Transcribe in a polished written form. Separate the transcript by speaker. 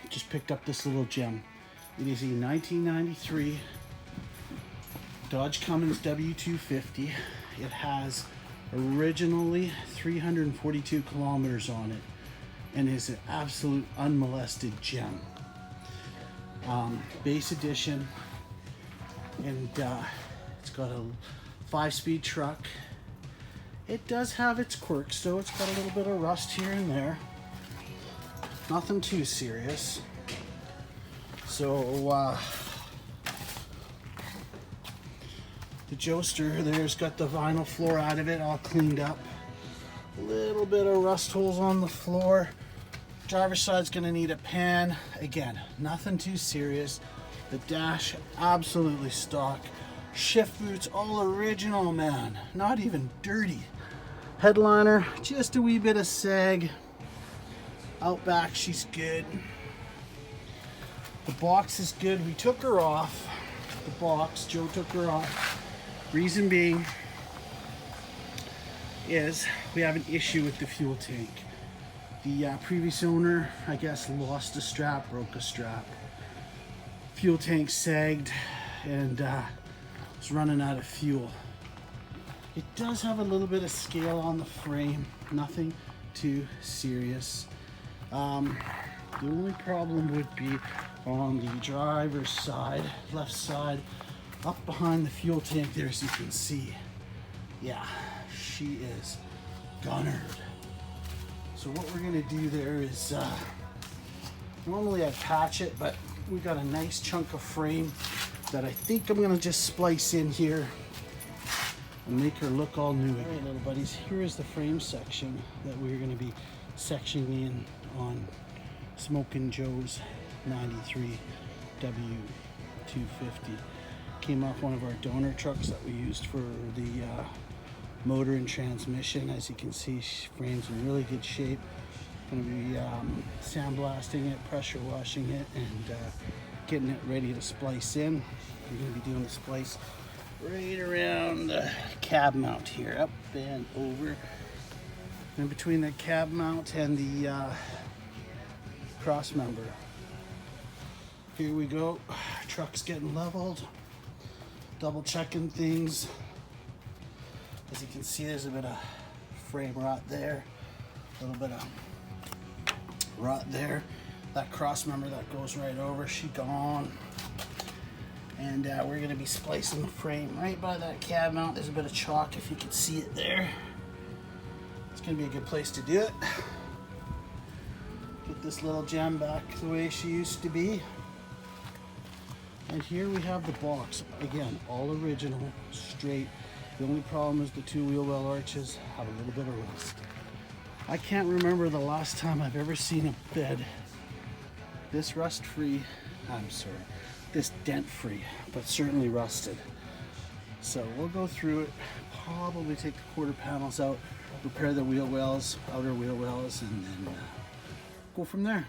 Speaker 1: just picked up this little gem. It is a 1993 Dodge Cummins W250. It has originally 342 kilometers on it and is an absolute unmolested gem. Base edition, and it's got a 5-speed truck. It does have its quirks though. It's got a little bit of rust here and there. Nothing too serious. So the Joester there's got the vinyl floor out of it, all cleaned up. A little bit of rust holes on the floor. Driver's side's gonna need a pan. Again, nothing too serious. The dash, absolutely stock. Shift boots, all original, man. Not even dirty. Headliner, just a wee bit of sag. Out back, she's good. The box is good. We took her off. The box, Joe took her off. Reason being is we have an issue with the fuel tank. The previous owner, I guess, lost a strap, broke a strap. Fuel tank sagged and was running out of fuel. It does have a little bit of scale on the frame, nothing too serious. The only problem would be on the driver's side, left side, up behind the fuel tank there, as you can see. Yeah, she is gunnered. So what we're gonna do there is, normally I'd patch it, but we got a nice chunk of frame that I think I'm gonna just splice in here and make her look all new. All right, little buddies, here is the frame section that we're gonna be sectioning in on Smokin' Joe's 93 W250. Came off one of our donor trucks that we used for the motor and transmission. As you can see, frame's in really good shape. Going to be sandblasting it, pressure washing it, and getting it ready to splice in. We're going to be doing the splice right around the cab mount here, up and over. In between the cab mount and the cross member. Here we go. Truck's getting leveled. Double checking things. As you can see, there's a bit of frame rot there. A little bit of rot there. That cross member that goes right over, she gone. And we're gonna be splicing the frame right by that cab mount. There's a bit of chalk if you can see it there. It's gonna be a good place to do it. Get this little gem back the way she used to be. And here we have the box. Again, all original, straight. The only problem is the two wheel well arches have a little bit of rust. I can't remember the last time I've ever seen a bed this rust-free, this dent-free, but certainly rusted. So we'll go through it, probably take the quarter panels out, repair the wheel wells, outer wheel wells, and then go from there.